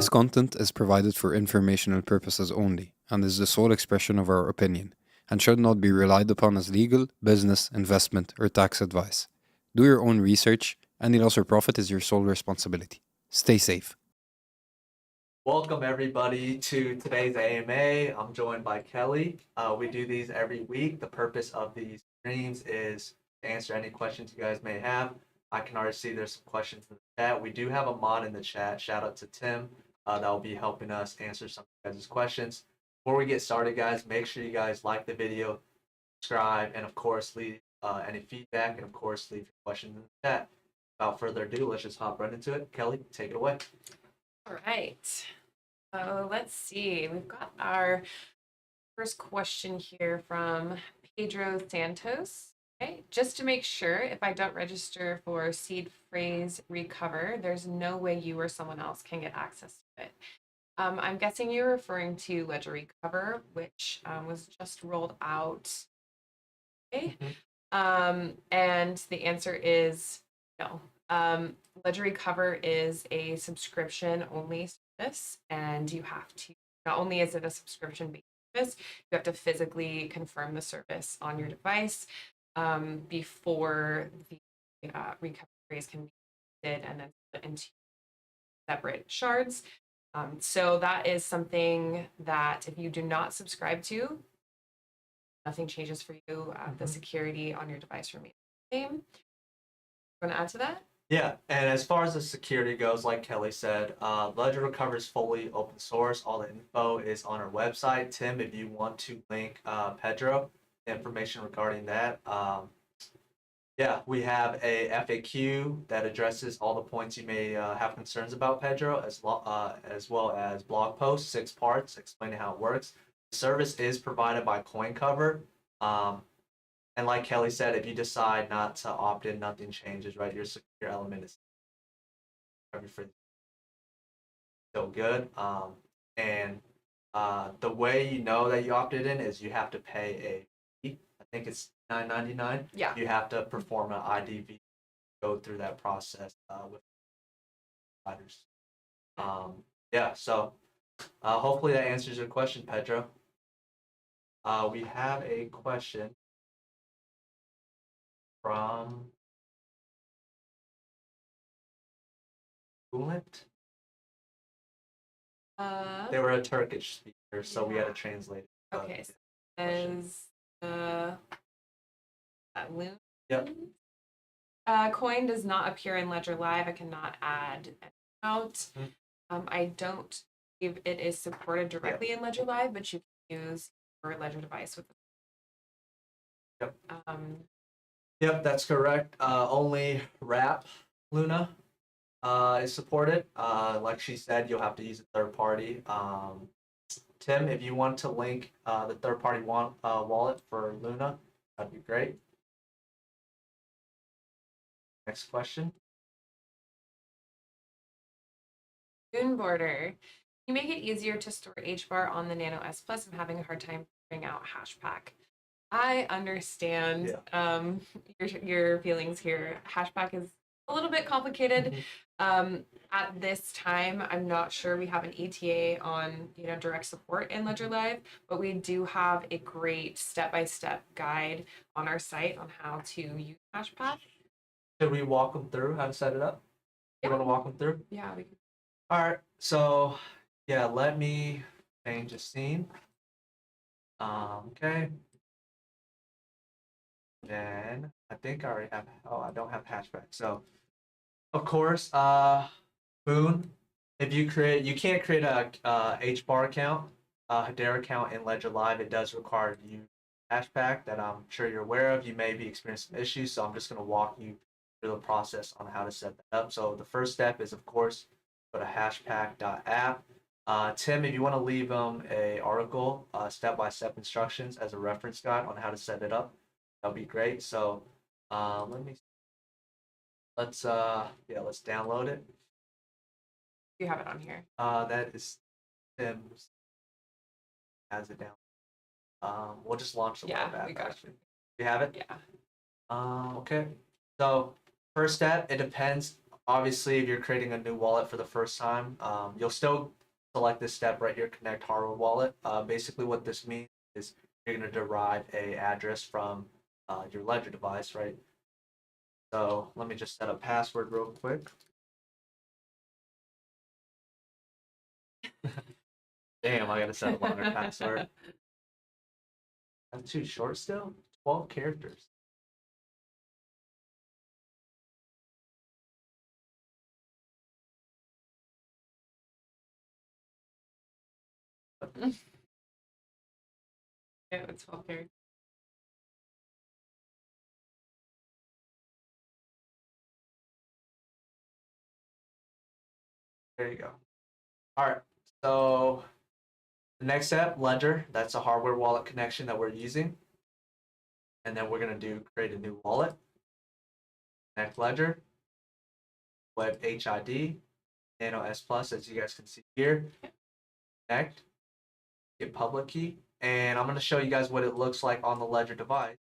This content is provided for informational purposes only and is the sole expression of our opinion and should not be relied upon as legal, business, investment, or tax advice. Do your own research. Any loss or profit is your sole responsibility. Stay safe. Welcome everybody to today's AMA. I'm joined by Kelly. We do these every week. The purpose of these streams is to answer any questions you guys may have. I can already see there's some questions in the chat. We do have a mod in the chat. Shout out to Tim. That will be helping us answer some of you guys' questions. Before we get started, guys, make sure you guys like the video, subscribe, and of course leave any feedback, and of course leave your questions in the chat. Without further ado, let's just hop right into it. Kelly, take it away. All right. So let's see. We've got our first question here from Pedro Santos. Okay. Just to make sure, if I don't register for seed phrase recover, there's no way you or someone else can get access to it. I'm guessing you're referring to Ledger Recover, which was just rolled out. Okay. And the answer is no. Ledger Recover is a subscription only service, and you have to, not only is it a subscription based service, you have to physically confirm the service on your device before the recovery phrase can be did and then split into separate shards. So that is something that if you do not subscribe to, nothing changes for you. The security on your device remains the same. Want to add to that? Yeah, and as far as the security goes, like Kelly said, Ledger Recover is fully open source. All the info is on our website. Tim, if you want to link Pedro, information regarding that. Yeah, we have a FAQ that addresses all the points you may have concerns about Pedro, as well as blog posts, 6 parts explaining how it works. The service is provided by CoinCover. And like Kelly said, if you decide not to opt in, nothing changes, right? Your secure element is still good. And the way you know that you opted in is you have to pay a fee. I think it's $9.99. Yeah. You have to perform an IDV, go through that process with providers. Yeah, so hopefully that answers your question, Pedro. We have a question from Bulant. They were a Turkish speaker, so we had to translate it. Okay, so as Loon. Yep. Coin does not appear in Ledger Live. I cannot add an account. I don't believe it is supported directly in Ledger Live, but you can use your Ledger device with it. Yep. Yep, that's correct. Only Wrap Luna is supported. Like she said, you'll have to use a third party. Tim, if you want to link the third party wallet for Luna, that'd be great. Next question. Border. Can you make it easier to store Hbar on the Nano S Plus? I'm having a hard time figuring out HashPack. I understand your feelings here. HashPack is a little bit complicated. At this time, I'm not sure we have an ETA on direct support in Ledger Live, but we do have a great step-by-step guide on our site on how to use HashPack. Should we walk them through how to set it up? You want to walk them through? Yeah, we can. All right, so yeah, let me change the scene. Okay. Then I think I already have. Oh, I don't have HashPack. So, of course, Boone. If you can't create a HBAR account, Hbar account in Ledger Live. It does require you HashPack that I'm sure you're aware of. You may be experiencing some issues, so I'm just going to walk you through the process on how to set that up. So the first step is, of course, go to hashpack.app. Tim, if you want to leave them a article, step-by-step instructions as a reference guide on how to set it up, that'll be great. So let's download it. You have it on here. That is Tim's has it down. We'll just launch the web app. We got it. You have it? Yeah. Okay. So first step, it depends. Obviously, if you're creating a new wallet for the first time, you'll still select this step right here, connect hardware wallet. Basically what this means is you're going to derive a address from your Ledger device, right? So let me just set a password real quick. Damn, I gotta set a longer password. That's too short still? 12 characters. Yeah, it's 12 here. There you go. All right, so the next step, Ledger, that's a hardware wallet connection that we're using. And then we're gonna do create a new wallet, connect Ledger, web HID, Nano S Plus, as you guys can see here. Connect, get public key, and I'm gonna show you guys what it looks like on the Ledger device.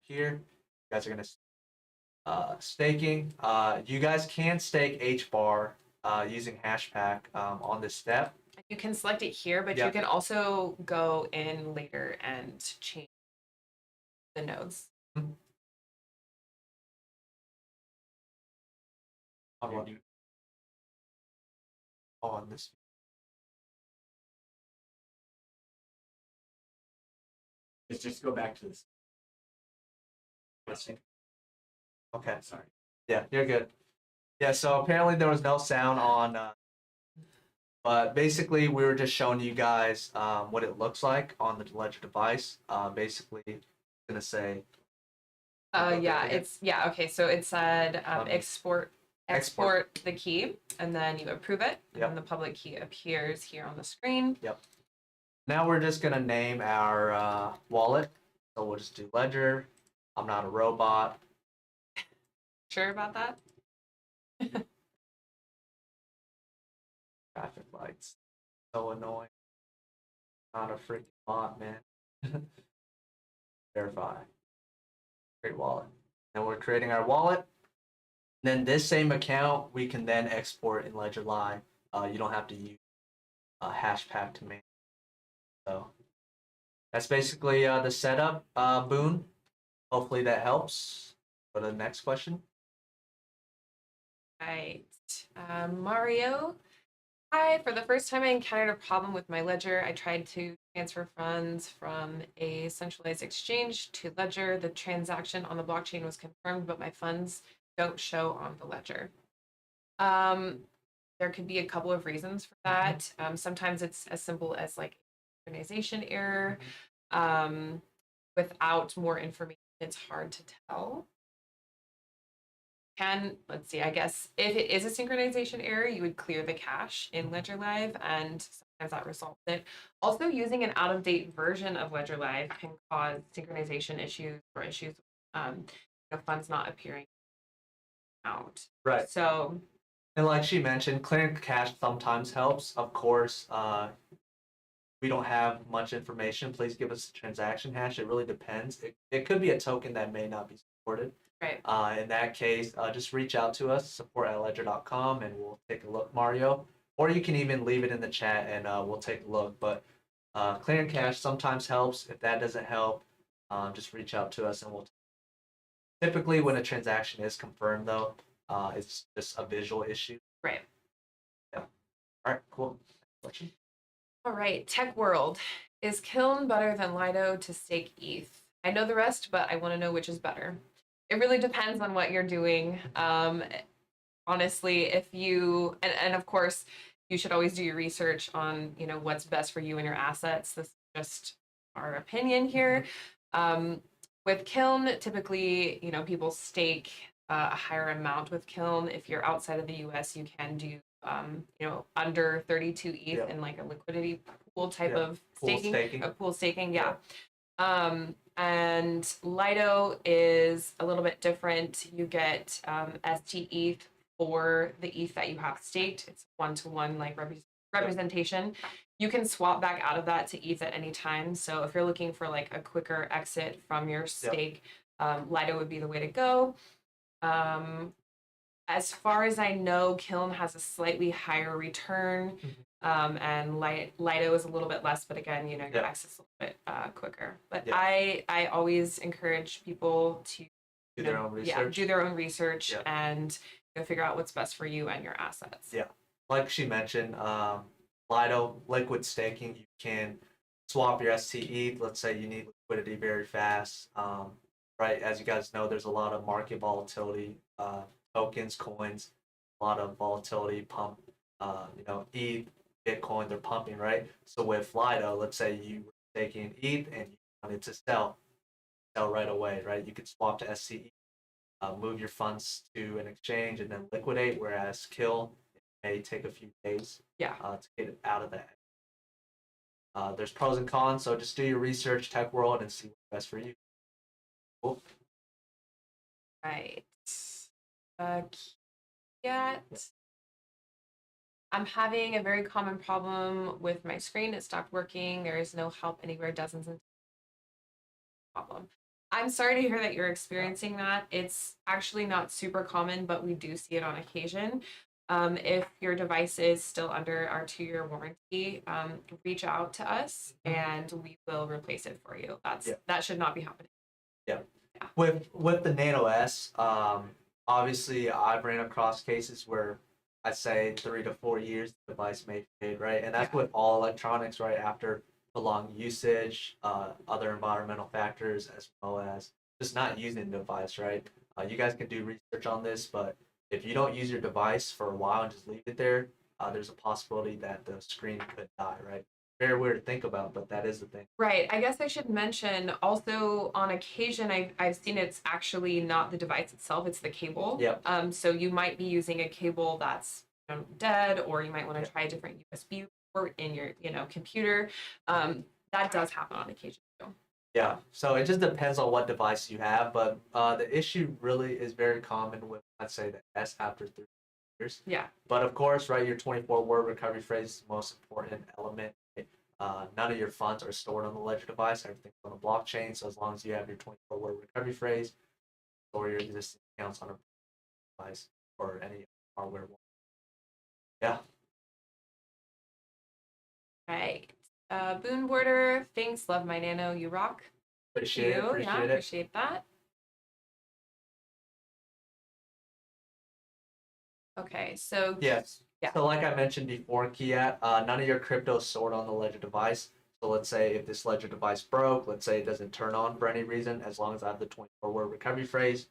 Here, you guys are gonna staking. You guys can stake HBAR using HashPack on this step. You can select it here, but you can also go in later and change the nodes. On this. Let's just go back to this. Let's see. Okay, sorry. Yeah, you're good. Yeah, so apparently there was no sound on, but basically we were just showing you guys what it looks like on the Ledger device. Basically, it's gonna say. Yeah, okay. So it said export Export. the key, and then you approve it, and Yep. then the public key appears here on the screen. Yep. Now we're just gonna name our wallet. So we'll just do Ledger. I'm not a robot. Sure about that? Traffic lights. So annoying. Not a freaking bot, man. Verify. Create wallet. And we're creating our wallet. Then this same account we can then export in Ledger Live. You don't have to use HashPack to make. So that's basically the setup, Boone. Hopefully that helps. Go to the next question. Right. Mario. Hi. For the first time, I encountered a problem with my Ledger. I tried to transfer funds from a centralized exchange to Ledger. The transaction on the blockchain was confirmed, but my funds don't show on the Ledger. There could be a couple of reasons for that. Sometimes it's as simple as like synchronization error. Without more information, it's hard to tell. Let's see, I guess if it is a synchronization error, you would clear the cache in Ledger Live, and sometimes that resolves it. Also, using an out-of-date version of Ledger Live can cause synchronization issues or issues funds not appearing out. Right. So, and like she mentioned, clearing cache sometimes helps. Of course, we don't have much information. Please give us the transaction hash. It really depends. It could be a token that may not be supported. right. In that case, just reach out to us, support@ledger.com, and we'll take a look, Mario. Or you can even leave it in the chat, and we'll take a look. But clearing cache sometimes helps. If that doesn't help, just reach out to us, and we'll. Typically, when a transaction is confirmed, though, it's just a visual issue. Right. Yeah. All right. Cool. Question. All right. Tech world. Is Kiln better than Lido to stake ETH? I know the rest, but I want to know which is better. It really depends on what you're doing. Honestly, if you and of course you should always do your research on what's best for you and your assets. This is just our opinion here. With Kiln, typically people stake a higher amount with Kiln. If you're outside of the US, you can do under 32 ETH in like a liquidity pool type of staking. A pool staking, yeah. And Lido is a little bit different. You get ST ETH for the ETH that you have staked. It's one-to-one like representation. You can swap back out of that to ETH at any time. So if you're looking for like a quicker exit from your stake, Lido would be the way to go. As far as I know, Kiln has a slightly higher return, and Lido is a little bit less, but again, you know, your access a little bit quicker. But I always encourage people to Do their own research. Yeah, do their own research and figure out what's best for you and your assets. Yeah, like she mentioned, Lido liquid staking, you can swap your STE. Let's say you need liquidity very fast. Right, as you guys know, there's a lot of market volatility. Tokens, coins, a lot of volatility, pump, you know, ETH, Bitcoin, they're pumping, right? So with Lido, let's say you were taking ETH and you wanted to sell right away, right? You could swap to SCE, move your funds to an exchange and then liquidate, whereas Kill, it may take a few days to get it out of that. There's pros and cons, so just do your research, tech world, and see what's best for you. Cool. Right. I'm having a very common problem with my screen. It stopped working. There is no help anywhere. Dozens of problem. I'm sorry to hear that you're experiencing that. It's actually not super common, but we do see it on occasion. If your device is still under our 2-year warranty, reach out to us and we will replace it for you. That should not be happening. With the Nano S, obviously I've ran across cases where I'd say 3 to 4 years the device may fade, right? And that's with all electronics, right? After prolonged usage, other environmental factors, as well as just not using the device, right? You guys can do research on this, but if you don't use your device for a while and just leave it there, there's a possibility that the screen could die, right? Very weird to think about, but that is the thing. Right. I guess I should mention also on occasion I've seen it's actually not the device itself, it's the cable. Yep. So you might be using a cable that's dead, or you might want to try a different USB port in your computer. That does happen on occasion too. Yeah. So it just depends on what device you have, but the issue really is very common with, let's say, the S after 3 years. Yeah. But of course, right, your 24-word recovery phrase is the most important element. None of your funds are stored on the ledger device. Everything's on a blockchain. So as long as you have your 24-word recovery phrase, store your existing accounts on a device or any hardware. Yeah. Right. Boon Border, thanks. Love my Nano. You rock. Appreciate it. Appreciate that. Okay, so yes. Yeah. So like I mentioned before, Kiat, none of your crypto is stored on the ledger device. So let's say if this ledger device broke, let's say it doesn't turn on for any reason, as long as I have the 24-word recovery phrase,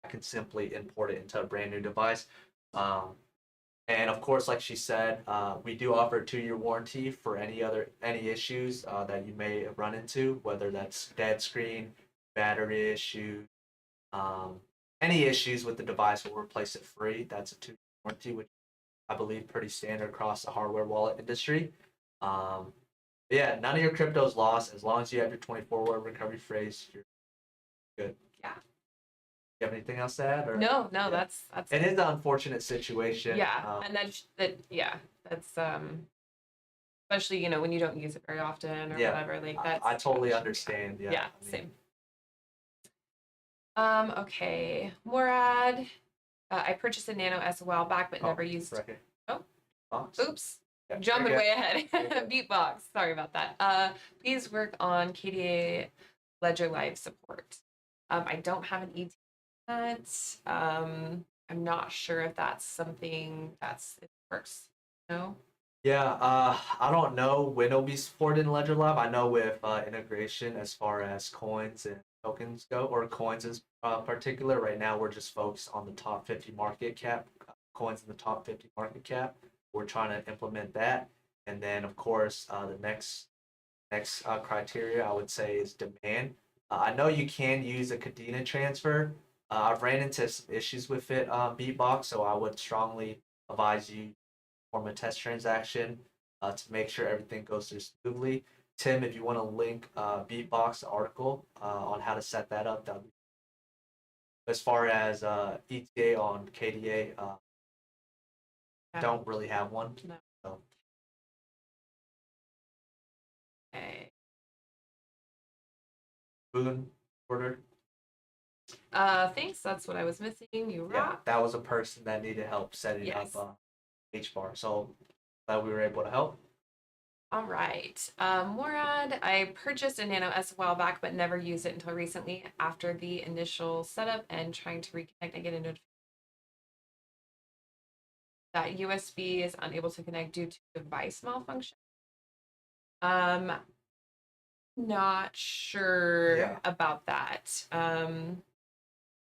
I can simply import it into a brand new device. And of course, like she said, we do offer a 2-year warranty for any issues that you may run into, whether that's dead screen, battery issues, any issues with the device, we'll replace it free. That's a 2-year warranty, which I believe pretty standard across the hardware wallet industry. Yeah, none of your crypto is lost as long as you have your 24-word recovery phrase. You're good. Yeah. You have anything else to add? Or? No, that's it is an unfortunate situation. Yeah, and that's especially when you don't use it very often or whatever. Like that's I totally understand. Yeah. Same. Okay, Morad. I purchased a Nano S a while back, but never used. Right. Oh, Box. oops. Yeah, Jumping way ahead. Beatbox. Sorry about that. Please work on KDA Ledger Live support. I don't have an ET yet. I'm not sure if that's something it works. No. Yeah, I don't know when it'll be supported in Ledger Live. I know with integration as far as coins and tokens go, or coins in particular. Right now, we're just focused on the top 50 market cap, coins in the top 50 market cap. We're trying to implement that, and then of course the next criteria I would say is demand. I know you can use a Cadena transfer. I've ran into some issues with it, Beatbox, so I would strongly advise you form a test transaction to make sure everything goes through smoothly. Tim, if you want to link Beatbox article on how to set that up, that'd be. As far as ETA on KDA, don't really have one. No. So. Okay. Boone order. Thanks. That's what I was missing. You Yeah, rock. that was a person that needed help setting Yes. up HBAR. So glad we were able to help. All right. Morad, I purchased a Nano S a while back, but never used it until recently after the initial setup and trying to reconnect. I get a notification that USB is unable to connect due to device malfunction. Not sure Yeah. about that. Have you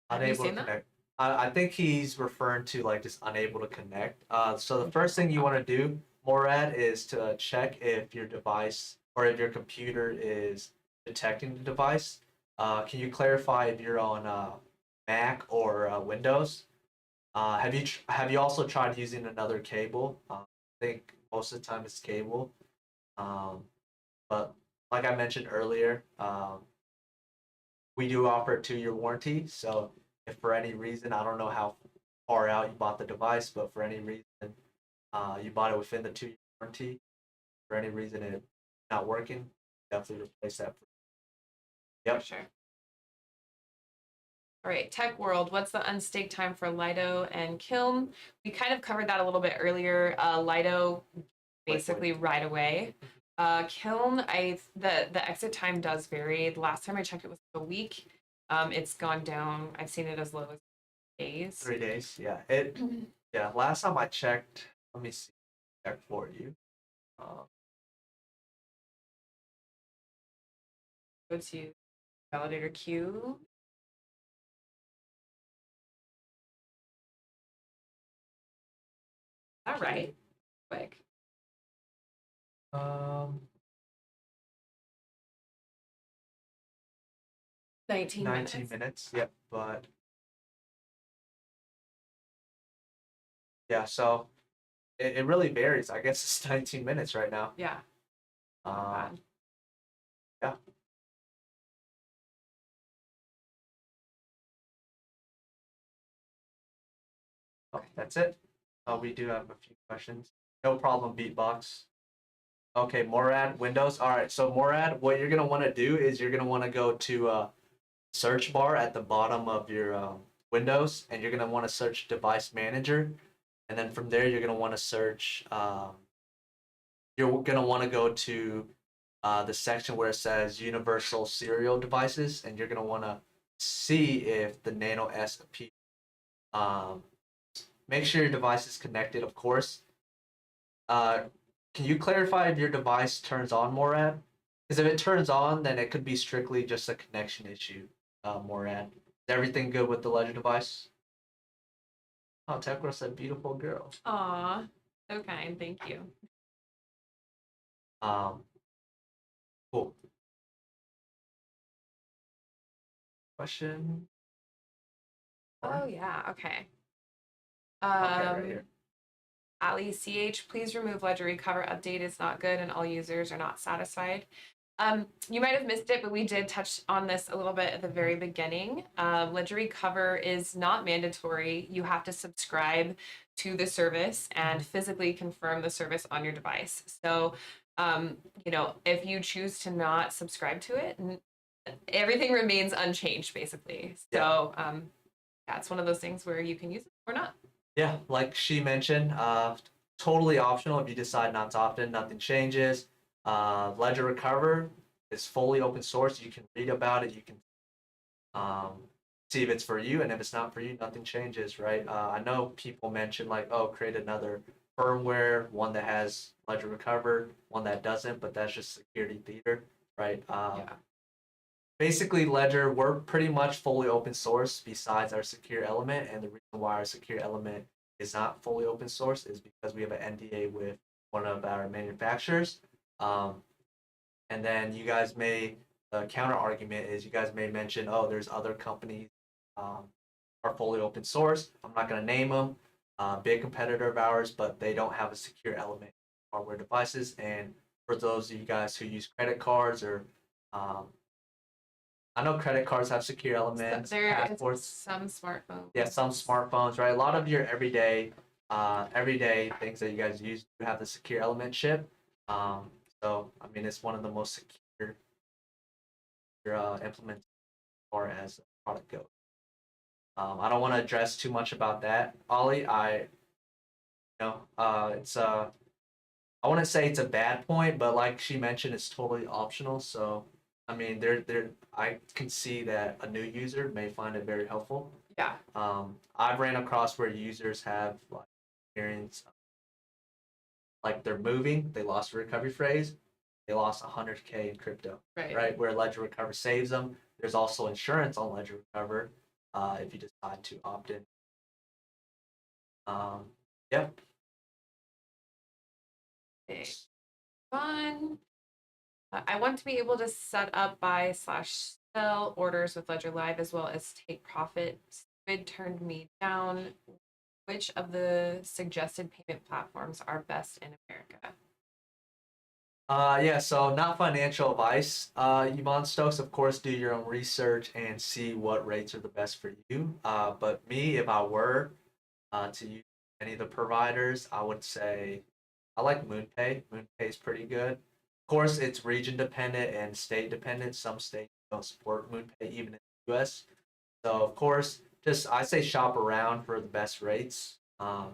Unable to seen that? connect. I think he's referring to like just unable to connect. So the first thing you want to do, Morad, is to check if your device or if your computer is detecting the device. Can you clarify if you're on Mac or Windows? Have you also tried using another cable? I think most of the time it's cable. Um, but like I mentioned earlier, we do offer a 2-year warranty. So if for any reason, I don't know how far out you bought the device, but for any reason you bought it within the 2-year warranty, for any reason it's not working, definitely replace that. Yep. For sure. All right, Tech World, what's the unstake time for Lido and Kiln? We kind of covered that a little bit earlier. Lido basically right away. Kiln, the exit time does vary. The last time I checked, it was a week. It's gone down. I've seen it as low as days. 3 days. Yeah. Yeah. Last time I checked, let me see. Check for you. Go to validator queue. All right, quick. Um, 19 19 minutes. Yep. But yeah, so it really varies. I guess it's 19 minutes right now. Yeah. Not Um, bad. yeah. Oh, that's it. We do have a few questions. No problem, Beatbox. Okay, Morad, Windows. All right, so Morad, what you're gonna want to do is you're gonna want to go to search bar at the bottom of your Windows, and you're gonna want to search Device Manager, and then from there you're gonna want to search. You're gonna want to go to the section where it says Universal Serial Devices, and you're gonna want to see if the Nano S appears. Um, make sure your device is connected, of course. Can you clarify if your device turns on Morad? Because if it turns on, then it could be strictly just a connection issue, Morad. Is everything good with the Ledger device? Oh, Tekra said beautiful girl. Aw, so kind. Thank you. Um, cool. Question? Oh yeah. Okay. Okay, right here. Ali CH, please remove Ledger Recover update is not good and all users are not satisfied. You might have missed it, but we did touch on this a little bit at the very beginning. Ledger Recover is not mandatory. You have to subscribe to the service and physically confirm the service on your device. So, if you choose to not subscribe to it, everything remains unchanged, basically. So, yeah, it's one of those things where you can use it or not. Yeah, like she mentioned, totally optional if you decide not to opt in, nothing changes. Ledger Recover is fully open source. You can read about it. You can see if it's for you, and if it's not for you, nothing changes, right? I know people mention like, oh, create another firmware, one that has Ledger Recover, one that doesn't, but that's just security theater, right? Yeah. Basically, Ledger, we're pretty much fully open source besides our secure element, and the reason why our secure element is not fully open source is because we have an NDA with one of our manufacturers. And then you guys may, the counter argument is you guys may mention, oh, there's other companies are fully open source. I'm not going to name them, big competitor of ours, but they don't have a secure element in hardware devices. And for those of you guys who use credit cards or I know credit cards have secure elements, There is passports. some smartphones. Yeah, some smartphones, right? A lot of your everyday things that you guys use do have the secure element chip. So So I mean, it's one of the most secure implements as far as the product goes. I don't want to address too much about that, Ollie. It's I wouldn't say it's a bad point, but like she mentioned, it's totally optional. So I mean, I can see that a new user may find it very helpful. Yeah. I've ran across where users have like experience, like they're moving, they lost a recovery phrase, they lost 100K in crypto, Right. right? Where Ledger Recover saves them. There's also insurance on Ledger Recover if you decide to opt in. Yeah. Okay. Fun. I want to be able to set up buy/sell orders with Ledger Live as well as take profit. Squid turned me down. Which of the suggested payment platforms are best in America? Yeah, so not financial advice. Yvonne Stokes, of course, do your own research and see what rates are the best for you. But me, if I were to use any of the providers, I would say I like MoonPay. MoonPay is pretty good. Of course, it's region dependent and state dependent. Some states don't support MoonPay even in the US. So of course, just I say shop around for the best rates. Yeah.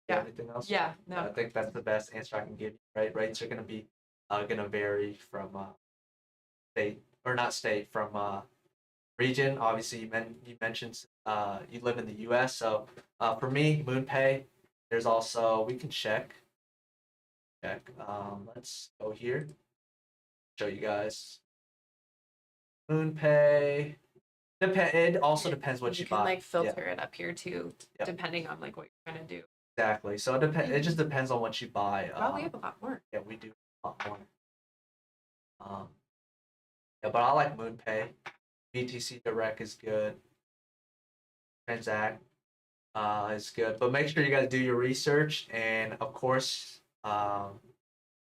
Anything else? Yeah, I no. think that's the best answer I can give you. Right, rates are going to be going to vary from state or not state from region. Obviously, you mentioned you live in the U.S. So for me, MoonPay. There's also we can check. Let's go here. Show you guys MoonPay. It also depends what you can buy. like filter it up here too, Yep. depending on like what you're trying to do. Exactly. So it just depends on what you buy. Wow, we have a lot more. Yeah, we do a lot more. Yeah, but I like MoonPay. BTC Direct is good. Transact is good. But make sure you guys do your research. And of course, yeah,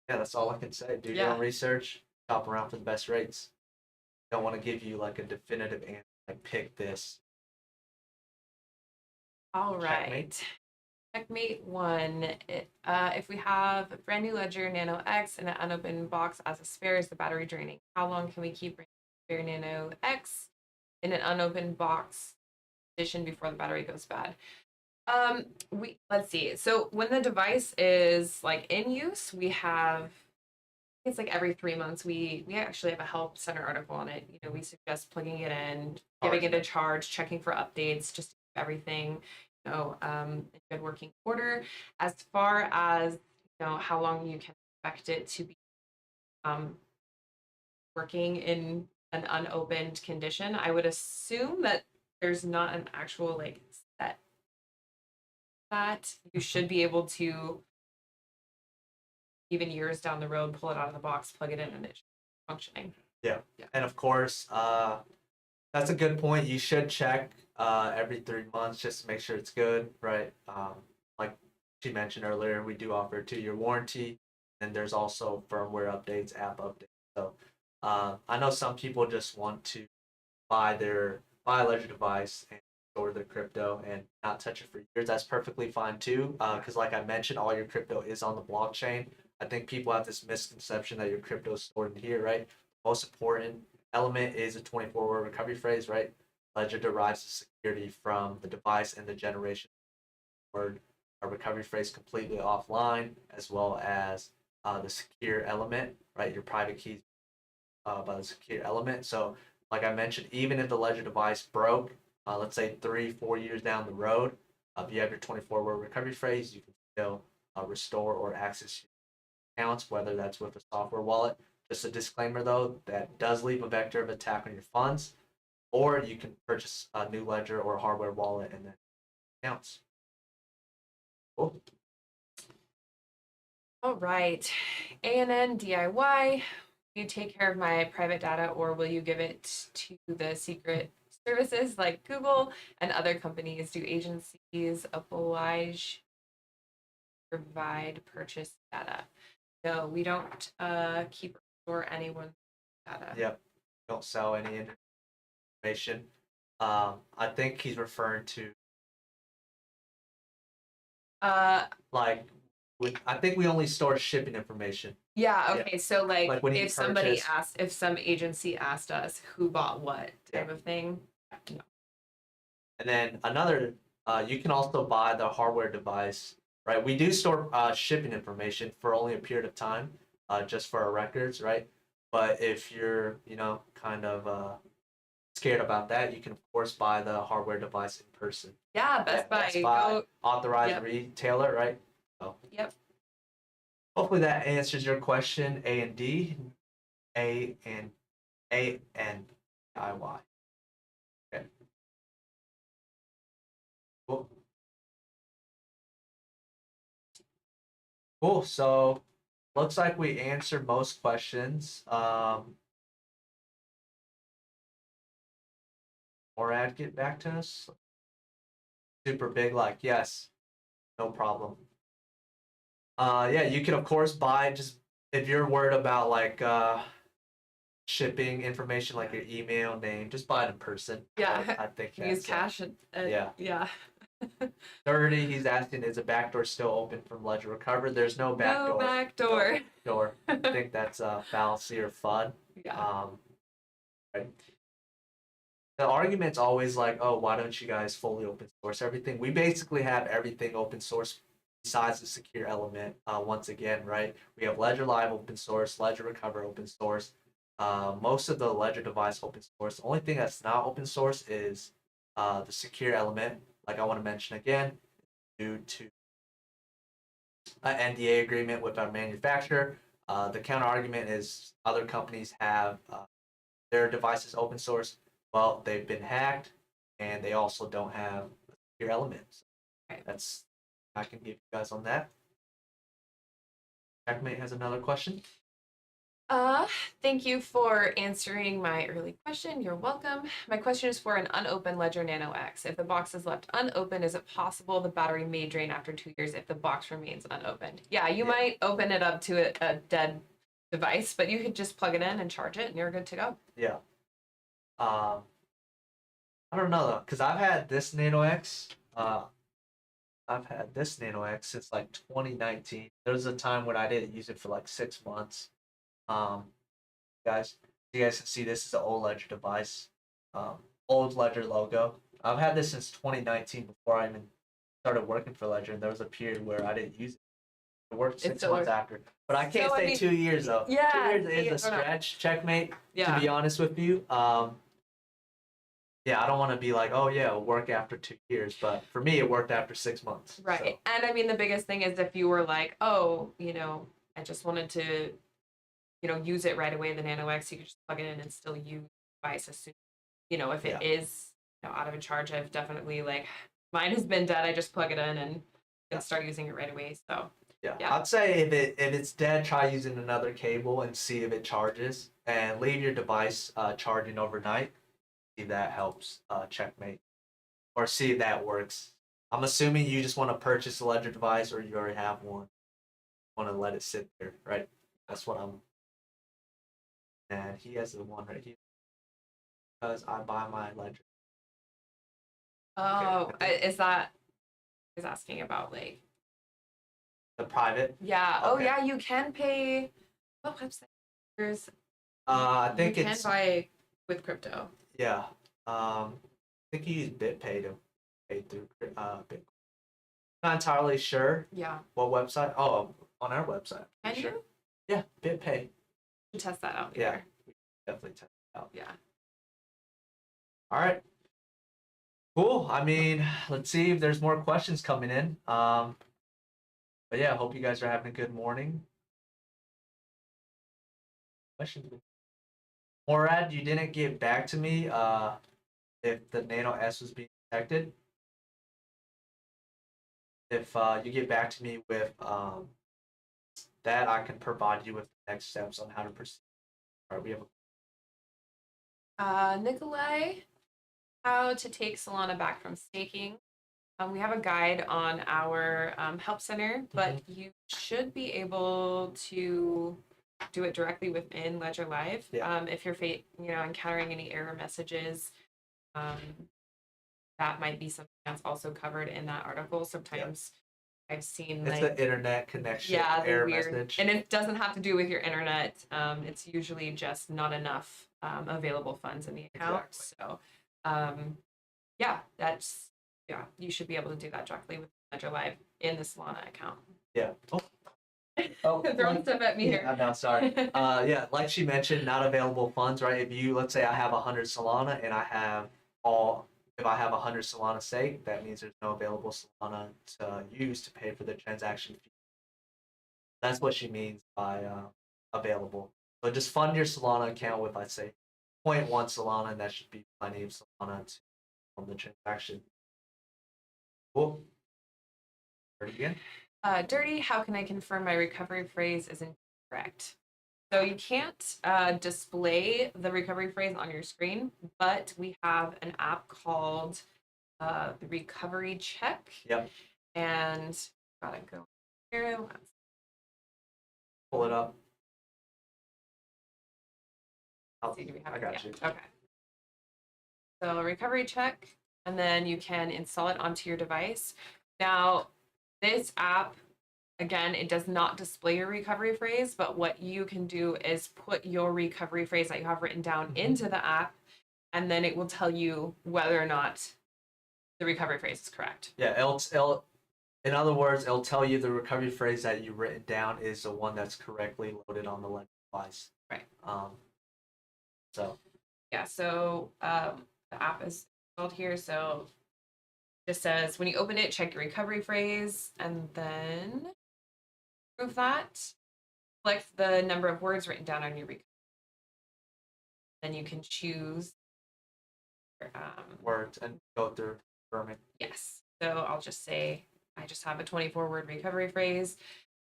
that's all I can say. Do your Yeah. own research. Shop around for the best rates. Don't want to give you like a definitive answer. Like pick this. All Checkmate. right. Checkmate 1. If we have a brand new Ledger Nano X and an unopened box as a spare, is the battery draining? How long can we keep spare Nano X in an unopened box condition before the battery goes bad? Let's see. So when the device is like in use, we have it's like every 3 months we actually have a help center article on it. We suggest plugging it in, giving it a charge, checking for updates, just everything in good working order. As far as how long you can expect it to be working in an unopened condition, I would assume that there's not an actual like set that you should be able to even years down the road pull it out of the box, plug it in, and it's functioning. Yeah. Yeah. And of course, that's a good point. You should check every 3 months just to make sure it's good, right? Like she mentioned earlier, we do offer a 2-year warranty, and there's also firmware updates, app updates. So I know some people just want to buy a Ledger device and store their crypto and not touch it for years. That's perfectly fine too, because like I mentioned, all your crypto is on the blockchain. I think people have this misconception that your crypto is stored in here, right? Most important element is a 24-word recovery phrase, right? Ledger derives the security from the device and the generation word, a recovery phrase completely offline, as well as the secure element, right? Your private keys by the secure element. So, like I mentioned, even if the Ledger device broke, let's say 3-4 years down the road, if you have your 24-word recovery phrase, you can still restore or access your accounts, whether that's with a software wallet. Just a disclaimer though, that does leave a vector of attack on your funds, or you can purchase a new ledger or hardware wallet and then accounts. Cool. All right. ANN DIY. You take care of my private data, or will you give it to the secret services like Google and other companies? Do agencies oblige provide purchase data? No, we don't keep or store anyone's data. Yep. Don't sell any information. I think he's referring to Uh, like I think we only store shipping information. Yeah, Yeah. okay. So like, Like when you if somebody purchase- asked, if some agency asked us who bought what type of thing. And then another, you can also buy the hardware device, right? We do store shipping information for only a period of time, just for our records, right? But if you're, kind of scared about that, you can of course buy the hardware device in person. Yeah, Best Buy. Best Buy, Go. authorized Yep. retailer, right? So Yep. hopefully that answers your question. A and D, A and DIY. Okay. Cool. Cool. So looks like we answered most questions. Morad, get back to us. Super big, like yes, no problem. Yeah, you can of course buy, just if you're worried about like shipping information like your email, name, just buy it in person. Yeah. I think Use that's cash and yeah. yeah. 30. He's asking, is a backdoor still open from Ledger Recover? There's no backdoor. No backdoor. Door. I think that's a fallacy or fun. Yeah. Right. The argument's always like, oh, why don't you guys fully open source everything? We basically have everything open source besides the secure element. Once again, right? We have Ledger Live open source, Ledger Recover open source. Most of the Ledger device open source. The only thing that's not open source is the secure element. Like I want to mention again, due to an NDA agreement with our manufacturer. The counter argument is other companies have their devices open source. Well, they've been hacked, and they also don't have secure elements. Right. That's I can give you guys on that. Checkmate has another question. Thank you for answering my early question. You're welcome. My question is for an unopened Ledger Nano X. If the box is left unopened, is it possible the battery may drain after 2 years if the box remains unopened? Yeah, you might open it up to a dead device, but you could just plug it in and charge it, and you're good to go. Yeah. I don't know though, because I've had this Nano X. I've had this Nano X since like 2019. There was a time when I didn't use it for like 6 months. Guys, you guys can see this is an old Ledger device, old Ledger logo. I've had this since 2019 before I even started working for Ledger, and there was a period where I didn't use it. It worked 6 months after, but I can't say 2 years though. Yeah, 2 years is a stretch. Checkmate. Yeah. To be honest with you, yeah, I don't want to be like, oh yeah, it'll work after 2 years, but for me, it worked after 6 months. Right. So. And I mean, the biggest thing is if you were like, oh, I just wanted to, use it right away, the Nano X, you could just plug it in and still use the device as soon, if it is out of a charge. I've definitely mine has been dead. I just plug it in and start using it right away. So yeah, I'd say if it's dead, try using another cable and see if it charges, and leave your device charging overnight. See if that helps. Checkmate, or see if that works. I'm assuming you just want to purchase a Ledger device, or you already have one. Want to let it sit there, right? That's what I'm. And he has the one right here because I buy my Ledger. oh, is that is asking about The private. yeah. Oh Okay. yeah, you can pay. What website? There's I think you can it's buy with crypto. yeah. I think you use BitPay to pay through Bitcoin. Not entirely sure Yeah. what website. Oh, on our website. Can Sure. you? Yeah, BitPay. Test that out Yeah. later. Definitely test it out. Yeah. All right. Cool. I mean, let's see if there's more questions coming in. But yeah, I hope you guys are having a good morning. Questions. Morad, you didn't get back to me if the Nano S was being detected. If you get back to me with that, I can provide you with the next steps on how to proceed. All right, we have Nikolai, how to take Solana back from staking. We have a guide on our help center, but you should be able to do it directly within Ledger Live. Yeah. If you're encountering any error messages, that might be something that's also covered in that article. Sometimes I've seen It's like the internet connection yeah, the error weird, message. and it doesn't have to do with your internet. It's usually just not enough available funds in the account. Exactly. So, yeah, you should be able to do that directly with Ledger Live in the Solana account. Yeah. Oh, Throwing stuff at me here. Yeah, no, sorry. Yeah, like she mentioned, not available funds, right? If you, let's say I have 100 Solana and if I have 100 Solana stake, that means there's no available Solana to use to pay for the transaction fee. That's what she means by available. So just fund your Solana account with, let's say, 0.1 Solana, and that should be plenty of Solana to fund the transaction. Cool. Heard it again? Dirty, how can I confirm my recovery phrase is incorrect? So you can't display the recovery phrase on your screen, but we have an app called the Recovery Check. Yep. And gotta go here. Pull it up. Let's see, do we have I it? got Yeah. you. Okay. So Recovery Check, and then you can install it onto your device. Now, this app, again, it does not display your recovery phrase, but what you can do is put your recovery phrase that you have written down into the app, and then it will tell you whether or not the recovery phrase is correct. Yeah, in other words, it'll tell you the recovery phrase that you've written down is the one that's correctly loaded on the Ledger device. Right. So Yeah, so the app is installed here. So it just says when you open it, check your recovery phrase, and then prove that. Select the number of words written down on your recovery. Then you can choose words and go through confirming. yes. So I'll just say I just have a 24-word recovery phrase,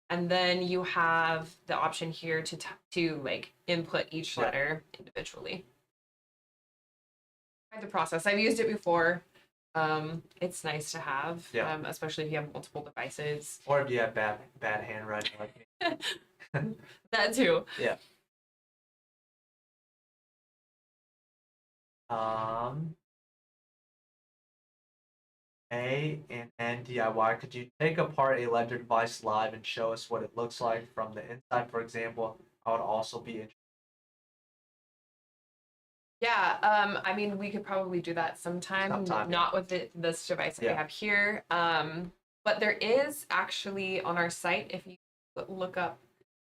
and then you have the option here to like input each letter individually. The process. I've used it before. It's nice to have, especially if you have multiple devices. Or if you have bad handwriting like me. That too. Yeah. A and N DIY. Could you take apart a Ledger device live and show us what it looks like from the inside, for example? I would also be interested. Yeah, I mean, we could probably do that sometime. Not with this device that we have here. But there is actually on our site, if you look up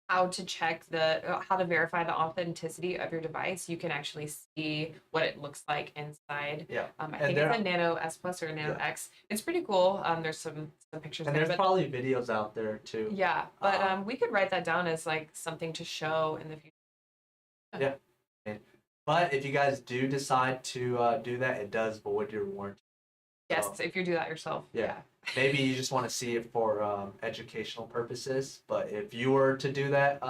how to verify the authenticity of your device, you can actually see what it looks like inside. Yeah. I think it's a Nano S Plus or a Nano X. It's pretty cool. There's some pictures and there. There's probably videos out there too. Yeah, but we could write that down as like something to show in the future. Yeah. But if you guys do decide to do that, it does void your warranty. Yes, if you do that yourself. Yeah. Maybe you just want to see it for educational purposes. But if you were to do that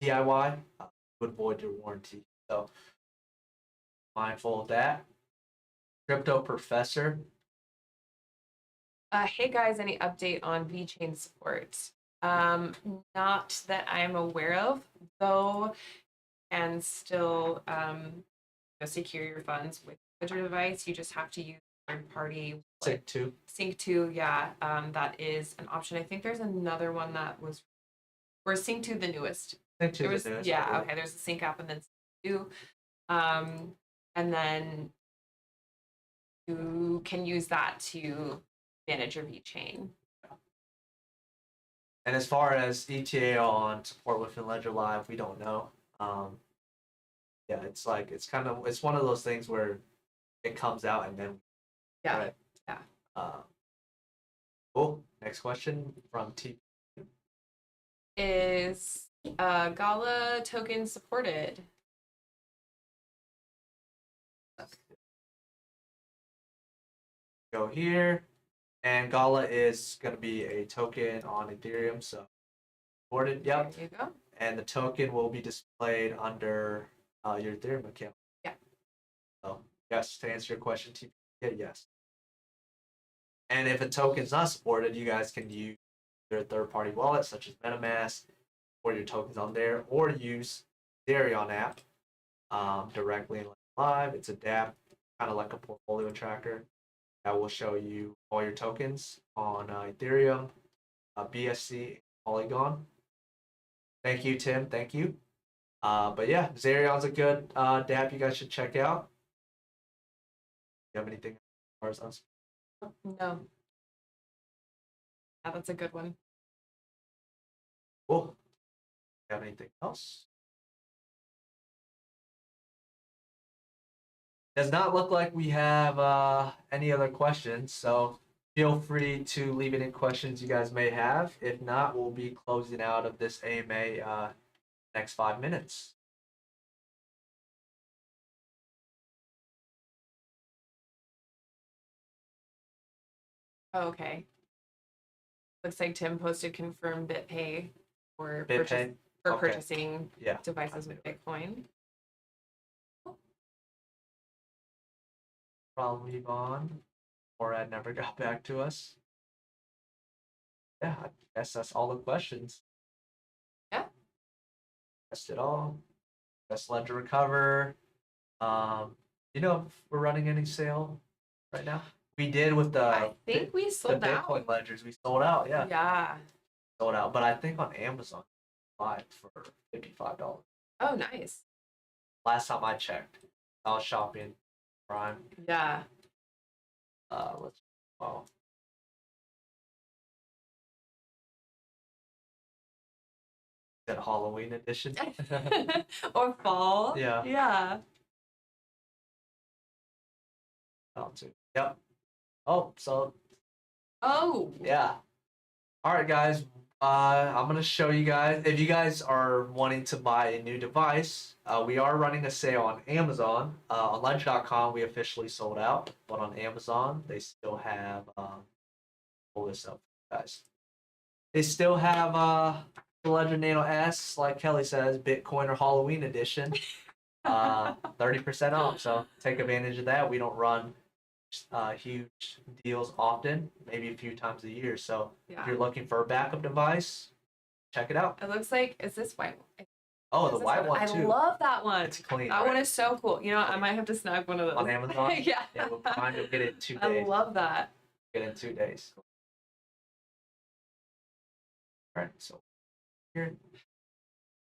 DIY, it would void your warranty. So mindful of that. Crypto Professor. Hey guys, any update on VeChain support? Not that I'm aware of, though. And still secure your funds with your device. You just have to use third-party Sync2. Yeah, that is an option. I think there's another one that was, or Sync2 the newest. Sync2 the newest. Yeah, okay. There's a Sync app and then Sync2, and then you can use that to manage your VeChain. And as far as ETA on support within Ledger Live, we don't know. Yeah, it's one of those things where it comes out and then right. Cool. Next question from T. Is Gala token supported? Go here, and Gala is going to be a token on Ethereum, so supported. Yep. There you go. And the token will be displayed under your Ethereum account. Yeah. So yes, to answer your question, yes. And if a token's not supported, you guys can use their third-party wallet, such as MetaMask, or your tokens on there, or use Ethereum app directly in Live. It's a dApp, kind of like a portfolio tracker that will show you all your tokens on Ethereum. BSC, Polygon. Thank you, Tim. Thank you. But yeah, Zarion's a good dApp you guys should check out. You have anything as far as us? No. Yeah, that's a good one. Cool. You have anything else? Does not look like we have any other questions, so feel free to leave any questions you guys may have. If not, we'll be closing out of this AMA next 5 minutes. Oh, okay. Looks like Tim posted confirm BitPay for BitPay? Okay. purchasing Yeah. devices with Bitcoin. Probably Yvonne. Morad never got back to us. Yeah, I guess that's all the questions. Yeah. That's it all. Best Ledger Recover. You know if we're running any sale right now? We did with the I think we the sold Bitcoin out. ledgers. We sold out, yeah. Yeah. Sold out. But I think on Amazon, buy it for $55. Oh, nice. Last time I checked, I was shopping Prime. Yeah. Let's oh. That Halloween edition. Or fall. Yeah. Yeah. Oh, too. Yep. Oh, so Oh. yeah. All right, guys. I'm gonna show you guys. If you guys are wanting to buy a new device, we are running a sale on Amazon. On Ledger.com, we officially sold out, but on Amazon, they still have. Pull this up, guys. They still have the Ledger Nano S, like Kelly says, Bitcoin or Halloween edition. 30% off. So take advantage of that. We don't run huge deals often, maybe a few times a year. So if Yeah. you're looking for a backup device, check it out. It looks like, is this white? Oh, Is the this white one I too. love that one. It's clean. That right? one is so cool. You know, I might have to snag one of those. On Amazon. Yeah. Yeah, we'll try to get it in 2 I days. love that. Get it in 2 days. All right. So here.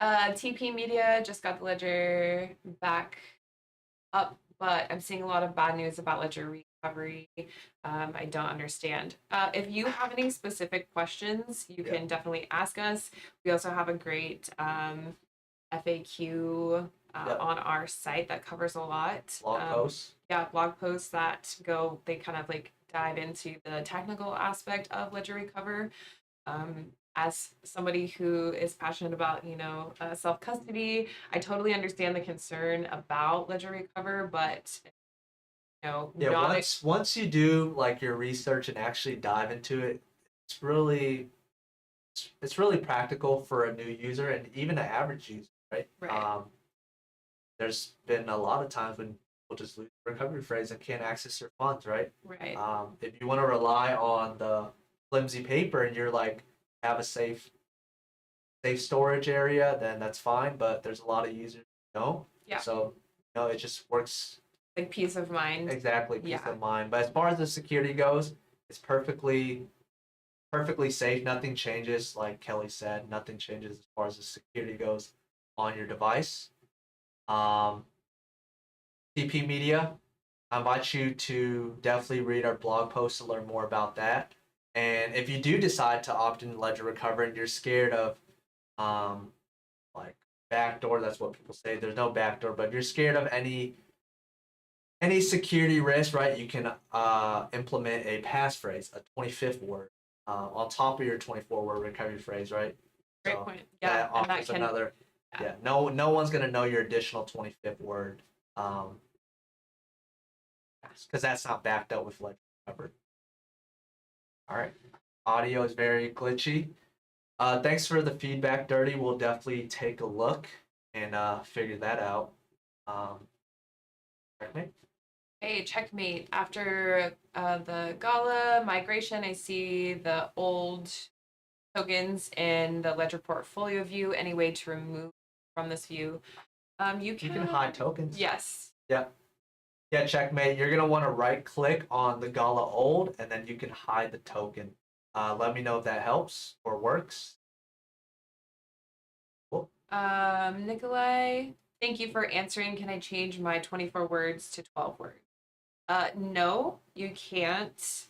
TP Media just got the Ledger back up, but I'm seeing a lot of bad news about Ledger recovery. I don't understand. If you have any specific questions, you can definitely ask us. We also have a great FAQ on our site that covers a lot. Blog posts. Yeah, blog posts that they kind of like dive into the technical aspect of Ledger Recover. As somebody who is passionate about, self custody, I totally understand the concern about Ledger Recover, but Yeah, not once you do like your research and actually dive into it, it's really practical for a new user and even an average user, right? Right. There's been a lot of times when people just lose the recovery phrase and can't access their funds, right? right. If you want to rely on the flimsy paper and you're like have a safe storage area, then that's fine. But there's a lot of users who don't. Yeah. So it just works Like peace of mind. exactly peace Yeah. of mind. But as far as the security goes, it's perfectly safe. Nothing changes, like Kelly said. Nothing changes as far as the security goes on your device. TP Media, I invite you to definitely read our blog post to learn more about that. And if you do decide to opt into Ledger Recover and you're scared of like backdoor, that's what people say. There's no backdoor, but you're scared of any security risk, right? You can implement a passphrase, a 25th word, on top of your 24-word recovery phrase, right? Great So point. Yeah, that and that offers can another. Yeah, no one's gonna know your additional 25th word, because that's not backed up with Ledger Recover. All right, audio is very glitchy. Thanks for the feedback, Dirty. We'll definitely take a look and figure that out. Checkmate. Hey, checkmate. After the Gala migration, I see the old tokens in the Ledger portfolio view. Any way to remove from this view? You can hide tokens. Yes. Yeah. Yeah, checkmate. You're gonna want to right click on the Gala old, and then you can hide the token Let me know if that helps or works. Cool. Nikolai, thank you for answering. Can I change my 24 words to 12 words? No, you can't.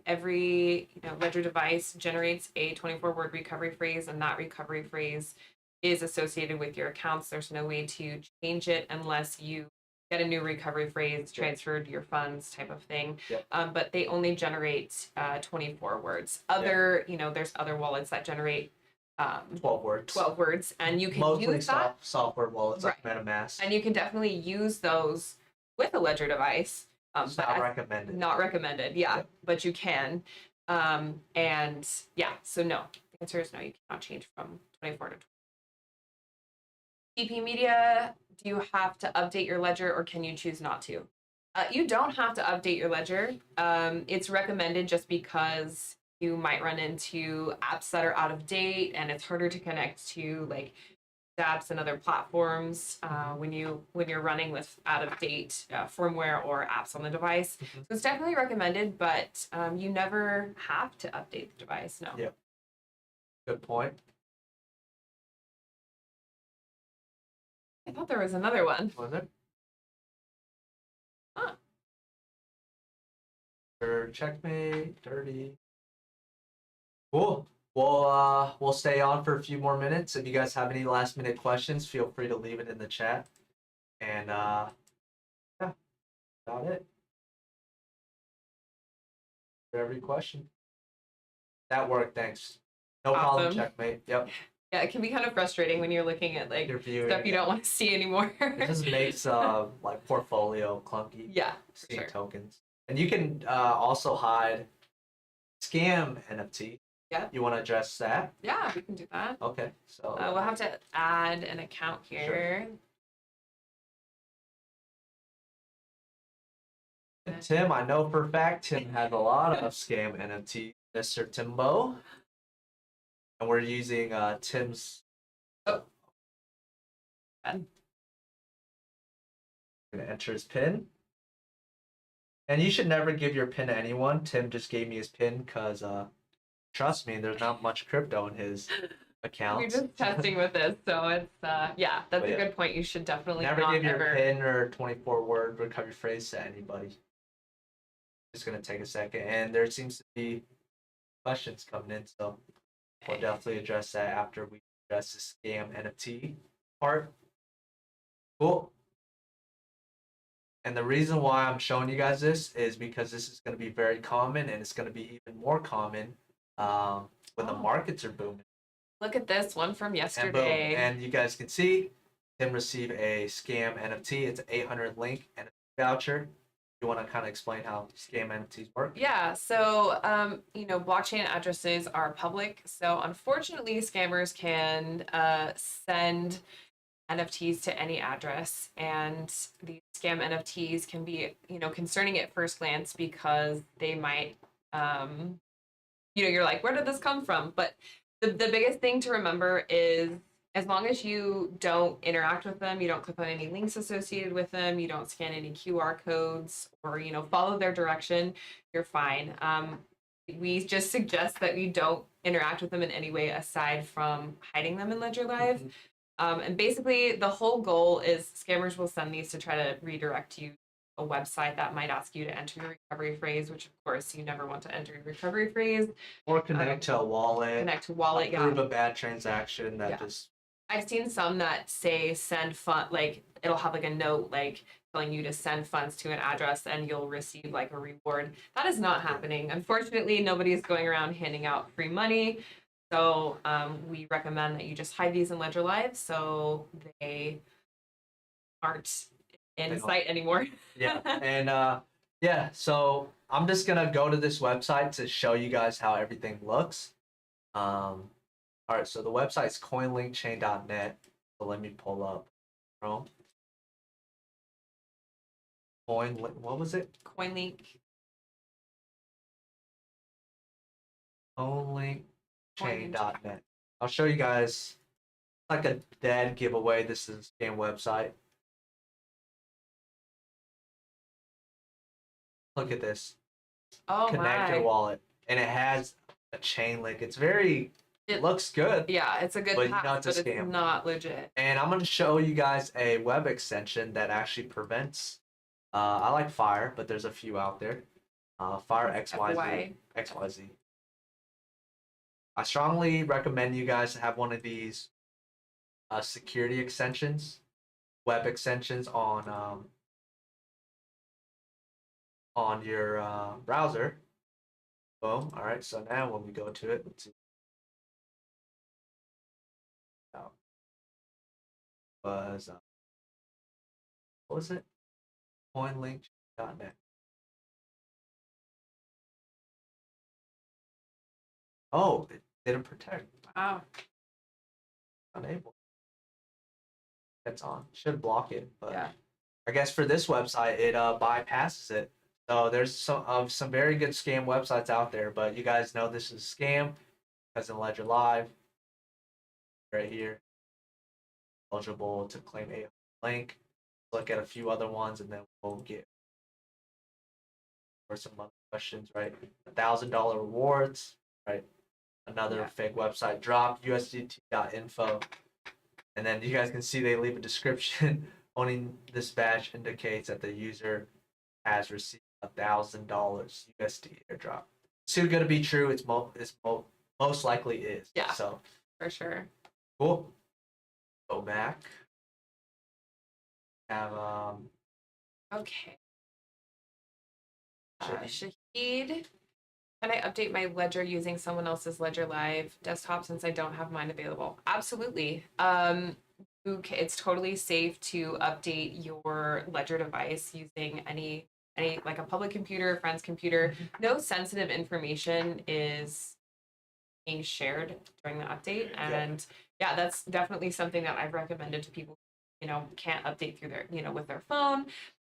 Every ledger device generates a 24-word recovery phrase, and that recovery phrase is associated with your accounts. There's no way to change it unless you get a new recovery phrase, transferred your funds, type of thing. Yep. But they only generate 24 words. Other, there's other wallets that generate 12 words. 12 words, and you can Mostly use that. software wallets like Right. MetaMask. And you can definitely use those with a ledger device. It's But not recommended. Not recommended, yeah, Yep. but you can. And yeah, so no. The answer is no, you cannot change from 24 to 20. DP Media, do you have to update your ledger or can you choose not to? You don't have to update your ledger. It's recommended just because you might run into apps that are out of date and it's harder to connect to like apps and other platforms when you're running with out of date firmware or apps on the device. So it's definitely recommended, but you never have to update the device. No. Yep. Good point. I thought there was another one. Was it? Huh. Checkmate, dirty. Cool. We'll stay on for a few more minutes. If you guys have any last minute questions, feel free to leave it in the chat. And yeah, about it. For every question. That worked, thanks. No problem, Awesome. checkmate. Yep. Yeah, it can be kind of frustrating when you're looking at like You're viewing stuff you it. don't want to see anymore. It just makes like portfolio clunky. Yeah, for Seeing sure. tokens. And you can also hide scam NFT. Yeah. You want to address that? Yeah, we can do that. Okay. So We'll have to add an account here. And Tim, I know for a fact Tim has a lot of scam NFT, Mr. Timbo. And we're using Tim's. Oh. Gonna enter his PIN. And you should never give your PIN to anyone. Tim just gave me his PIN because trust me, there's not much crypto in his account. We're just testing with this, so it's yeah, that's But a yeah. good point. You should definitely Never not give your ever. PIN or 24-word recovery phrase to anybody. Just gonna take a second, and there seems to be questions coming in, so we'll definitely address that after we address the scam NFT part. Cool. And the reason why I'm showing you guys this is because this is going to be very common, and it's going to be even more common when the markets are booming. Look at this one from And boom. yesterday. And you guys can see Tim received a scam NFT. It's an 800 link and a voucher. You want to kind of explain how scam NFTs work? Yeah, so blockchain addresses are public. So unfortunately, scammers can send NFTs to any address, and these scam NFTs can be concerning at first glance because they might you're like, where did this come from? But the biggest thing to remember is as long as you don't interact with them, you don't click on any links associated with them, you don't scan any QR codes or follow their direction, you're fine. We just suggest that you don't interact with them in any way aside from hiding them in Ledger Live. And basically, the whole goal is scammers will send these to try to redirect you to a website that might ask you to enter your recovery phrase, which of course you never want to enter your recovery phrase. Or connect to a wallet. Connect to wallet, yeah. Approve a bad transaction that just. I've seen some that say send fund, like it'll have like a note like telling you to send funds to an address and you'll receive like a reward. That is not happening. Unfortunately, nobody is going around handing out free money. So we recommend that you just hide these in Ledger Live so they aren't in sight anymore. Yeah, and yeah, so I'm just gonna go to this website to show you guys how everything looks. All right, so the website's coinlinkchain.net. So let me pull up Chrome. What was it? CoinLink. Coinlinkchain.net. I'll show you guys like a dead giveaway. This is a scam website. Look at this. Oh Connect your my. wallet. And it has a chain link. It's very, it It- looks good. Yeah, it's a good But you know pass, it's a but it's scam. not legit. And I'm going to show you guys a web extension that actually prevents. I like Fire, but there's a few out there. Fire FYI. XYZ. I strongly recommend you guys to have one of these security extensions, web extensions on your browser. Boom. All right. So now when we go to it, let's see. Was what was it? Coinlink.net. Oh, it didn't protect. Wow. Unable. It's on. Should block it, but Yeah. I guess for this website, it bypasses it. So there's some very good scam websites out there, but you guys know this is a scam because in Ledger Live, right here, eligible to claim a link. Look at a few other ones, and then we'll get for some other questions. Right, $1,000 rewards. Right, another Yeah. fake website drop USDT.info, and then you guys can see they leave a description. Owning this badge indicates that the user has received $1,000 USD airdrop. It's too good to be true. It's most likely is. Yeah. So For sure. cool. Go back. Have Okay. Shahid. Shahid, can I update my ledger using someone else's Ledger Live desktop since I don't have mine available? Absolutely. It's totally safe to update your Ledger device using any like a public computer, friend's computer. No sensitive information is being shared during the update, and yeah, that's definitely something that I've recommended to people. Can't update through their with their phone,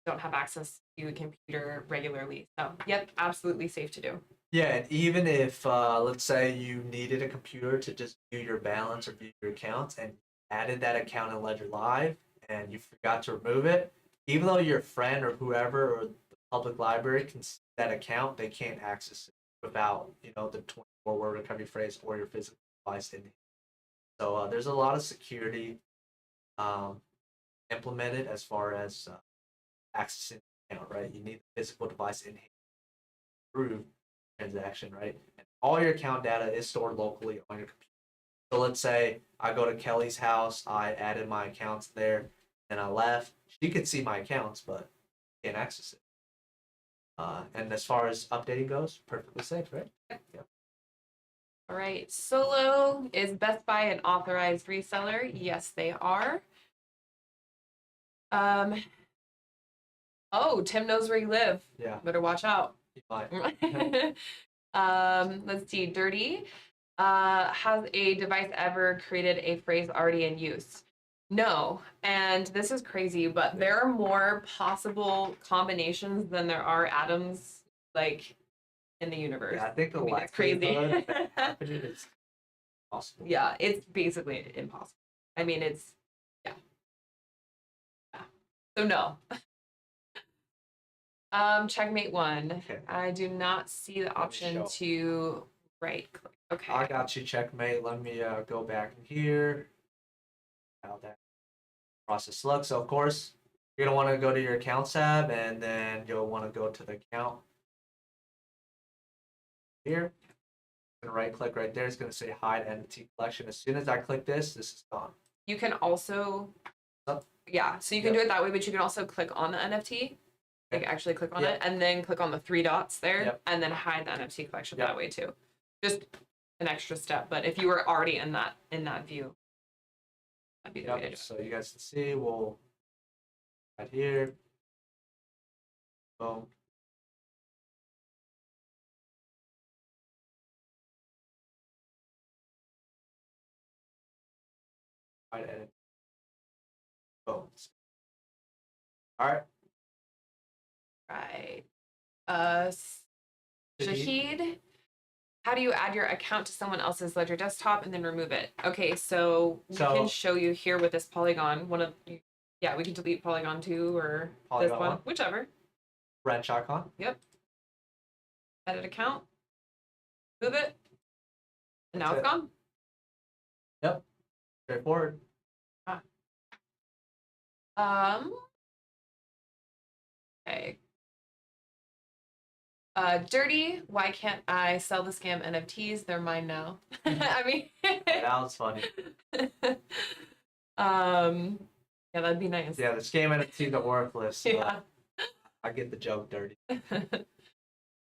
don't have access to a computer regularly. So, yep, absolutely safe to do. Yeah, and even if let's say you needed a computer to just view your balance or view your accounts and added that account in Ledger Live and you forgot to remove it, even though your friend or whoever or the public library can see that account, they can't access it without the 24-word recovery phrase or your physical device in it. So there's a lot of security implemented as far as accessing the account, right? You need the physical device in here to prove transaction, right? And all your account data is stored locally on your computer. So let's say I go to Kelly's house, I added my accounts there, and I left. She could see my accounts, but can't access it. And as far as updating goes, perfectly safe, right? Yep. All right. Solo, is Best Buy an authorized reseller? Yes, they are. Oh, Tim knows where you live. Yeah. Better watch out. Fine. Let's see. Dirty. Has a device ever created a phrase already in use? No. And this is crazy, but there are more possible combinations than there are atoms, like, in the universe. Yeah, I think the I mean, it's crazy. likelihood is possible. Yeah, it's basically impossible. I mean, it's yeah. So no. Checkmate 1. Okay. I do not see the option show. to right click. Okay. I got you, checkmate. Let me go back in here. How that process looks. So of course, you're gonna want to go to your accounts tab, and then you'll want to go to the account here. Gonna right click right there. It's gonna say hide NFT collection. As soon as I click this is gone. You can also Up. yeah, so you can do it that way, but you can also click on the NFT. Like actually click on it and then click on the 3 dots there and then hide the NFT collection that way too. Just an extra step, but if you were already in that view, that'd be the way to do it. So you guys can see, we'll right here. Boom. Right edit. Boom. All right. Right. Shahid, how do you add your account to someone else's Ledger desktop and then remove it? Okay, so we can show you here with this Polygon. Yeah, we can delete Polygon 2 or Polygon this one, 1. whichever. Wrench icon. Yep. Edit account. Move it. And now That's it's it. gone. Yep. Straightforward. Um. Okay. Dirty. Why can't I sell the scam NFTs? They're mine now. I mean. That was funny. Yeah, that'd be nice. Yeah, the scam NFTs are worthless. Yeah. I get the joke dirty.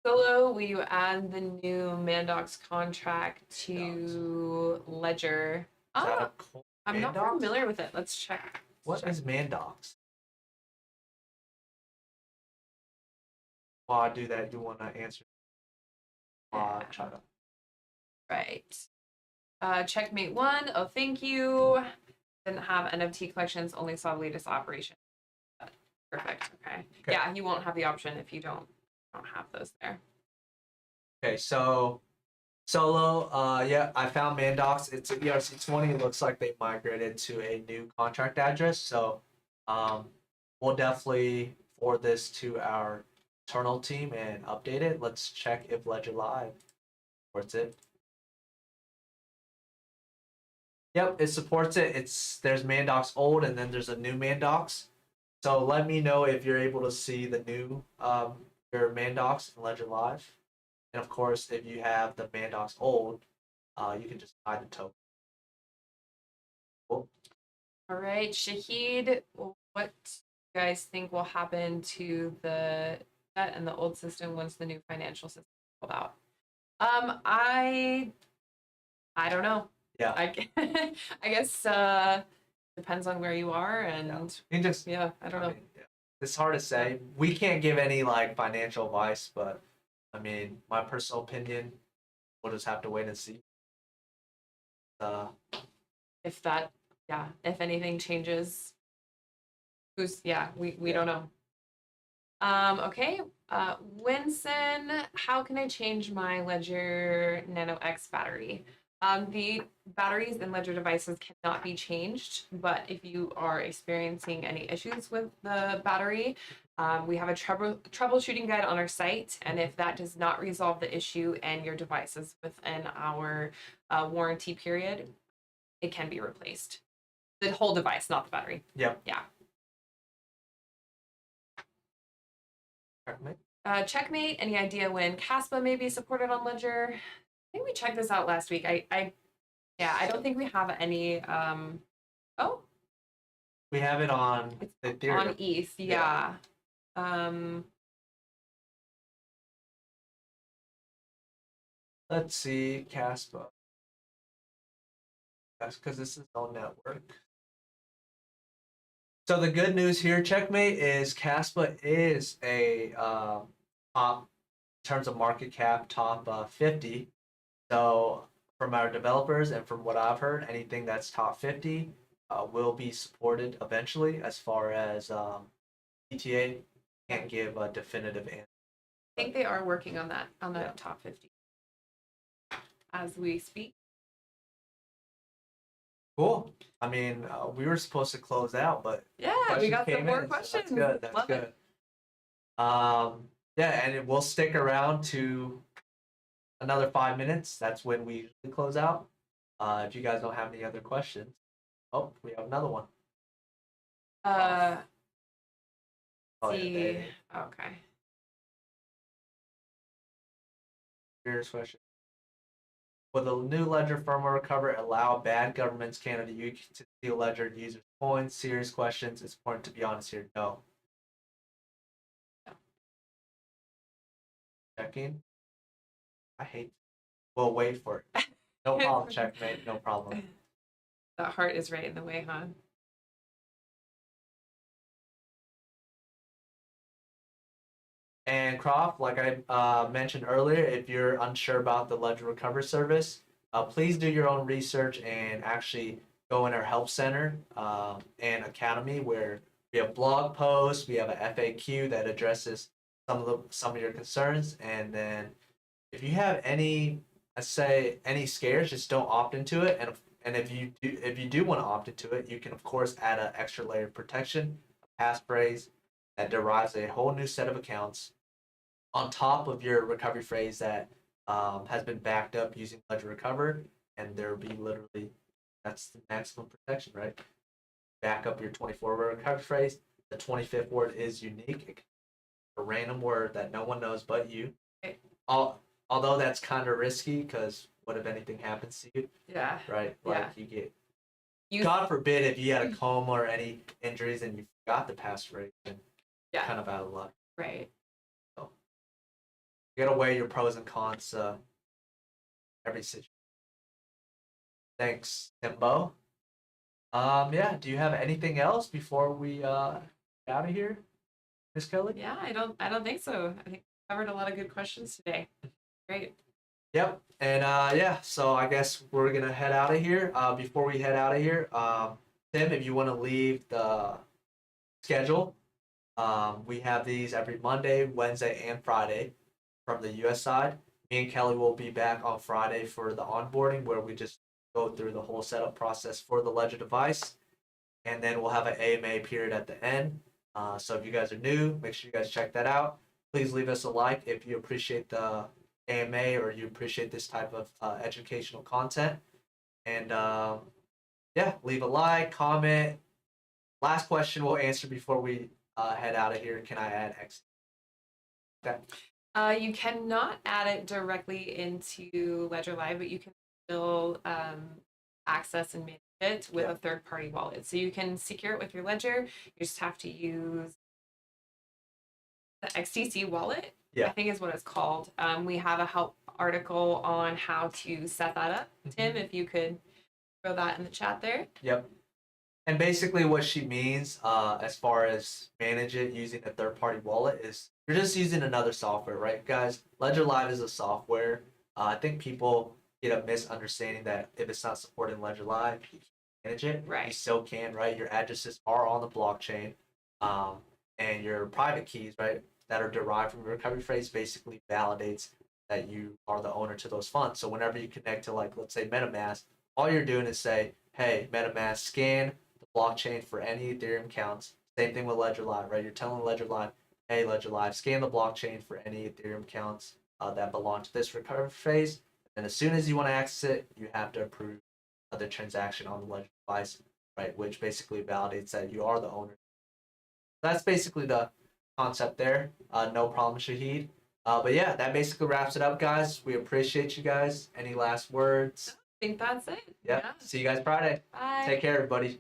Solo, will you add the new Mandox contract to Ledger? Is that Ah, a cool I'm not Mandox? familiar with it. Let's check. What is Mandox? While I do that, you want to answer? Try to. Right. Checkmate 1. Oh, thank you. Didn't have NFT collections, only saw latest operation. Perfect. Okay. Yeah, you won't have the option if you don't have those there. Okay, so Solo, yeah, I found Mandox. It's a ERC20. It looks like they migrated to a new contract address. So we'll definitely forward this to our internal team and update it. Let's check if Ledger Live supports it. Yep, it supports it. There's Mandox old and then there's a new Mandox. So let me know if you're able to see the new your Mandox in Ledger Live. And of course, if you have the Mandox old, you can just hide the token. Cool. All right, Shahid, what do you guys think will happen to the debt and the old system once the new financial system is rolled out? I don't know. Yeah. I guess depends on where you are and You just, I don't know. mean, yeah. It's hard to say. We can't give any like financial advice, but I mean, my personal opinion, we'll just have to wait and see. If that, if anything changes, we don't know. Okay. Winson, how can I change my Ledger Nano X battery? The batteries in Ledger devices cannot be changed, but if you are experiencing any issues with the battery, we have a troubleshooting guide on our site, and if that does not resolve the issue and your device is within our warranty period, it can be replaced. The whole device, not the battery. Yep. Yeah. Checkmate. Checkmate. Any idea when Caspa may be supported on Ledger? I think we checked this out last week. I don't think we have any. Oh, We have it on the Ethereum. on ETH. Yeah. Let's see, Caspa. That's because this is on network. So the good news here, Checkmate, is Caspa is a top, in terms of market cap, top 50. So from our developers and from what I've heard, anything that's top 50 will be supported eventually. As far as ETA, can't give a definitive answer. I think they are working on that top 50 as we speak. Cool. I mean, we were supposed to close out, but Yeah, we questions got some came more in, so questions. That's good. That's Love good. it. Yeah, and we'll stick around to another 5 minutes. That's when we usually close out. If you guys don't have any other questions, oh, we have another one. Oh, yeah, See. Okay. Here's a question. Will the new Ledger firmware recovery allow bad governments Canada to steal Ledger users' coins? Serious questions. It's important to be honest here. No. No. Checking. I hate. We'll wait for it. No problem. Checkmate. No problem. That heart is right in the way, huh? And Croft, like I mentioned earlier, if you're unsure about the Ledger Recovery Service, please do your own research and actually go in our help center and academy where we have blog posts, we have an FAQ that addresses some of your concerns, and then if you have any, I say any scares, just don't opt into it. And if you do want to opt into it, you can of course add an extra layer of protection, a passphrase that derives a whole new set of accounts on top of your recovery phrase that has been backed up using Ledger Recover, and there'll be literally that's the maximum protection, right? Back up your 24-word recovery phrase. The 25th word is unique, a random word that no one knows but you. Okay. Although that's kind of risky, because what if anything happens to you, Yeah. right? Yeah. Like you get, You God forbid, if you had a coma or any injuries and you forgot the passphrase, then Yeah. kind of out of luck. right. You gotta weigh your pros and cons every situation. Thanks, Timbo. Yeah. Do you have anything else before we get out of here, Miss Kelly? Yeah, I don't think so. I think we covered a lot of good questions today. Great. Yep. And yeah, so I guess we're gonna head out of here. Before we head out of here, Tim, if you want to leave the schedule, we have these every Monday, Wednesday, and Friday from the US side. Me and Kelly will be back on Friday for the onboarding, where we just go through the whole setup process for the Ledger device, and then we'll have an AMA period at the end. So if you guys are new, make sure you guys check that out. Please leave us a like if you appreciate the AMA or you appreciate this type of educational content. And yeah, leave a like, comment. Last question we'll answer before we head out of here. Can I add X? Okay. You cannot add it directly into Ledger Live, but you can still access and manage it with Yeah. a third-party wallet. So you can secure it with your Ledger. You just have to use the XTC wallet. Yeah. I think is what it's called. We have a help article on how to set that up. Tim, if you could throw that in the chat there. Yep. And basically, what she means, as far as manage it using a third-party wallet, is you're just using another software, right, guys? Ledger Live is a software. I think people get a misunderstanding that if it's not supported in Ledger Live, you can't manage it. You Right. still can, right? Your addresses are on the blockchain, and your private keys, right, that are derived from your recovery phrase, basically validates that you are the owner to those funds. So whenever you connect to, like, let's say MetaMask, all you're doing is say, hey, MetaMask, scan the blockchain for any Ethereum counts. Same thing with Ledger Live, right? You're telling Ledger Live, hey, Ledger Live, scan the blockchain for any Ethereum counts that belong to this recovery phase. And as soon as you want to access it, you have to approve the transaction on the Ledger device, right? Which basically validates that you are the owner. That's basically the concept there. No problem, Shahid. But yeah, that basically wraps it up, guys. We appreciate you guys. Any last words? I think that's it. Yep. Yeah. See you guys Friday. Bye. Take care, everybody.